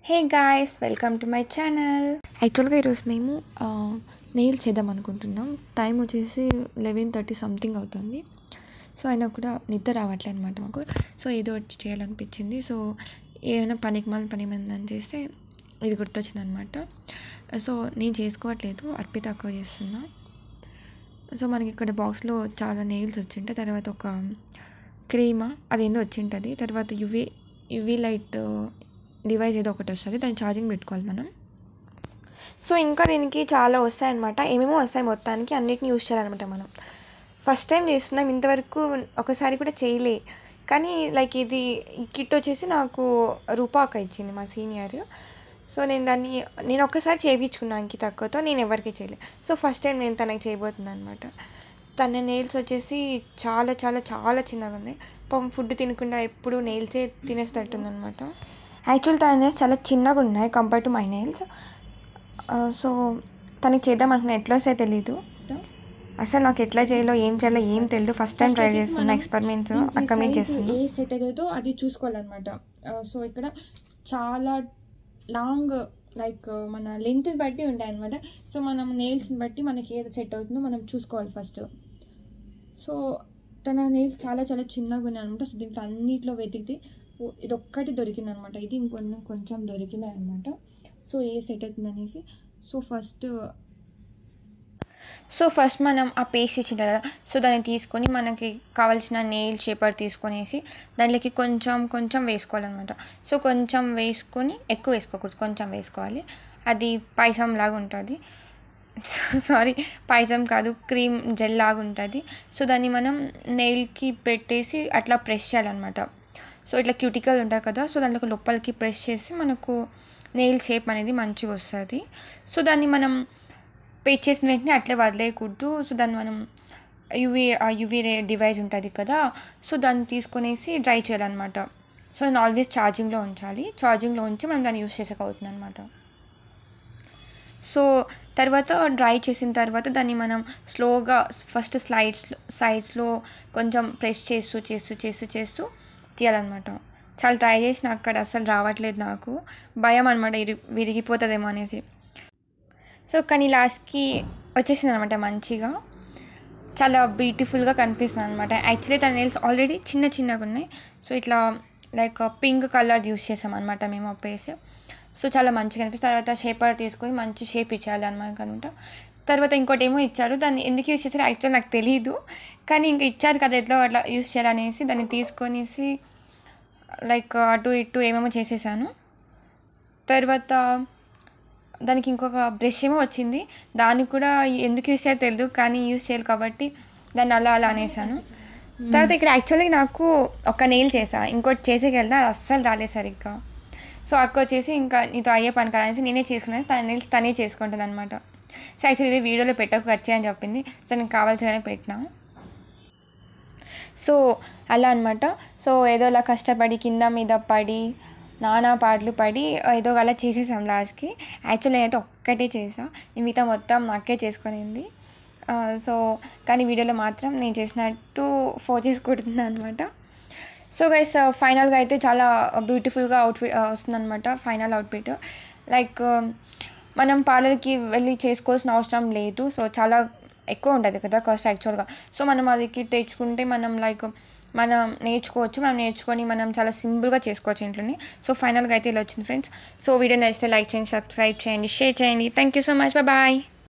Hey guys, welcome to my channel. యాక్చువల్గా ఈరోజు మేము నెయిల్స్ చేద్దాం అనుకుంటున్నాం. టైం వచ్చేసి 11:30 సంథింగ్ అవుతుంది. సో అయినా కూడా నిద్ర రావట్లేదు అనమాట మాకు. సో ఏదో ఒకటి చేయాలనిపించింది. సో ఏమైనా పని ఏమైందని చేస్తే ఇది గుర్తొచ్చింది అనమాట. సో నేను చేసుకోవట్లేదు, అర్పిత అక్క చేస్తున్నా. సో మనకి ఇక్కడ బాక్స్లో చాలా నెయిల్స్ వచ్చింటాయి. తర్వాత ఒక క్రీమ్ అదేందో వచ్చింటుంది. తర్వాత యువీ లైట్ డివైస్ ఏదో ఒకటి వస్తుంది, దాన్ని ఛార్జింగ్ పెట్టుకోవాలి మనం. సో ఇంకా దీనికి చాలా వస్తాయన్నమాట. ఏమేమో వస్తాయి, మొత్తానికి అన్నిటిని యూజ్ చేయాలన్నమాట మనం. ఫస్ట్ టైం చేస్తున్నాం, ఇంతవరకు ఒకసారి కూడా చేయలే. కానీ లైక్ ఇది కిట్ వచ్చేసి నాకు రూపాక ఇచ్చింది మా సీనియర్. సో నేను ఒక్కసారి చేయించుకున్నాను అంకి తక్కువతో, నేను ఎవరికి చేయలేదు. సో ఫస్ట్ టైం నేను తనకి చేయబోతున్నాను అనమాట. తన నెయిల్స్ వచ్చేసి చాలా చాలా చాలా చిన్నగా ఉన్నాయి. ఫుడ్ తినకుండా ఎప్పుడు నెయిల్సే తినేసేటట్టుందనమాట. యాక్చువల్ తన నెయిల్స్ చాలా చిన్నగా ఉన్నాయి compare to my nails. So తనకి చేద్దాం అనుకున్నా, ఎట్లా వస్తే తెలీదు అసలు. నాకు ఎట్లా చేయాలో ఏం తెలియదు. ఫస్ట్ టైం ట్రై చేస్తున్నా, ఎక్స్పెరిమెంట్స్ అక్క మీద చేస్తున్నా. ఏ సెట్ అవుతుందో అది చూసుకోవాలన్నమాట. సో ఇక్కడ చాలా లాంగ్ లైక్ మన లెంత్ బట్టి ఉంటాయి అనమాట. సో మనం నెయిల్స్ని బట్టి మనకి ఏది సెట్ అవుతుందో మనం చూసుకోవాలి ఫస్ట్. సో తన నెయిల్స్ చాలా చాలా చిన్నగా ఉన్నాయి అనమాట. సో దీంట్లో అన్నిట్లో వెతికితే ఇది ఒక్కటి దొరికింది అనమాట. ఇది కొంచెం దొరికింది అనమాట. సో ఏ సెట్ అవుతుంది అనేసి ఫస్ట్ మనం ఆ పేస్ట్ ఇచ్చింటారు కదా, సో దాన్ని తీసుకొని మనకి కావాల్సిన నెయిల్ షేపర్ తీసుకొనేసి దాంట్లోకి కొంచెం వేసుకోవాలన్నమాట. సో కొంచెం వేసుకొని ఎక్కువ వేసుకోకూడదు, కొంచెం వేసుకోవాలి. అది పాయసం లాగా ఉంటుంది. సారీ, పాయసం కాదు, క్రీమ్ జెల్ లాగా ఉంటుంది. సో దాన్ని మనం నెయిల్కి పెట్టేసి అట్లా ప్రెస్ చేయాలన్నమాట. సో ఇట్లా క్యూటికల్ ఉంటుంది కదా, సో దాంట్లో లోపలికి ప్రెస్ చేసి మనకు నెయిల్ షేప్ అనేది మంచిగా వస్తుంది. సో దాన్ని మనం పేస్ట్ చేసిన వెంటనే అట్లే వదిలేయకూడదు. సో దాన్ని మనం యువీ రే డివైస్ ఉంటుంది కదా, సో దాన్ని తీసుకొనేసి డ్రై చేయాలన్నమాట. సో దాన్ని ఆల్వేస్ ఛార్జింగ్లో ఉంచాలి. ఛార్జింగ్లో ఉంచి మనం దాన్ని యూస్ చేసేకవుతుంది అనమాట. సో తర్వాత డ్రై చేసిన తర్వాత దాన్ని మనం స్లోగా ఫస్ట్ సైడ్స్లో కొంచెం ప్రెస్ చేస్తూ తీయాలన్నమాట. చాలా ట్రై చేసిన, అక్కడ అస్సలు రావట్లేదు. నాకు భయం అనమాట, విరిగిపోతుందేమో అనేసి. సో కానీ లాస్ట్కి వచ్చేసింది అనమాట, మంచిగా చాలా బ్యూటిఫుల్గా కనిపిస్తుంది అనమాట. యాక్చువల్లీ తన నెయిల్స్ ఆల్రెడీ చిన్నగా ఉన్నాయి. సో ఇట్లా లైక్ పింక్ కలర్ యూస్ చేసాం అనమాట మేము ఆ పేస్ట్. సో చాలా మంచిగా అనిపిస్తుంది. తర్వాత షేపర్ తీసుకొని మంచి షేప్ ఇచ్చేయాలి అనమాట. తర్వాత ఇంకోటి ఏమో ఇచ్చారు, దాన్ని ఎందుకు యూస్ చేశారో యాక్చువల్ నాకు తెలీదు. కానీ ఇంకా ఇచ్చారు కదా, ఎట్లా అట్లా యూస్ చేయాలనేసి దాన్ని తీసుకొనేసి లైక్ అటు ఇటు ఏమేమో చేసేసాను. తర్వాత దానికి ఇంకొక బ్రష్ ఏమో వచ్చింది, దాన్ని కూడా ఎందుకు యూస్ చేయాలో తెలియదు, కానీ యూస్ చేయాలి కాబట్టి దాన్ని అలా అనేసాను. తర్వాత ఇక్కడ యాక్చువల్లీ నాకు ఒక నెయిల్ చేసా, ఇంకోటి చేసేకెళ్దా అది అస్సలు రాలేదు సరిగ్గా. సో అక్క వచ్చేసి ఇంకా నీతో అయ్యే పని కదా అనేసి నేనే చేసుకున్నాను, తన నెయిల్స్ తనే చేసుకుంటుంది అనమాట. సో యాక్చువల్లీ ఇది వీడియోలో పెట్టకు కట్ చేయని చెప్పింది. సో నేను కావాల్సిగానే పెట్టినా. సో అలా అనమాట. సో ఏదో అలా కష్టపడి కింద మీద పడి నానా పాటలు పడి ఏదో అలా చేసేసాం లాస్ట్కి. యాక్చువల్లీ నేనైతే ఒక్కటే చేసా, మిగతా మొత్తం నాకే చేసుకునింది. సో కానీ వీడియోలో మాత్రం నేను చేసినట్టు ఫోటోస్ కొడుతున్నాను అనమాట. సో గైస్ ఫైనల్గా అయితే చాలా బ్యూటిఫుల్గా అవుట్ఫిట్ వస్తుందన్నమాట. ఫైనల్ అవుట్ఫిట్ లైక్ మనం పార్లర్కి వెళ్ళి చేసుకోవాల్సిన అవసరం లేదు. సో చాలా ఎక్కువ ఉంటుంది కదా కాస్ట్ యాక్చువల్గా. సో మనం అది తెచ్చుకుంటే మనం లైక్ మనం నేర్చుకొని మనం చాలా సింపుల్గా చేసుకోవచ్చు ఇంట్లోనే. సో ఫైనల్గా అయితే ఇలా వచ్చింది ఫ్రెండ్స్. సో వీడియో నచ్చితే లైక్ చేయండి, సబ్స్క్రైబ్ చేయండి, షేర్ చేయండి. Thank you so much, bye.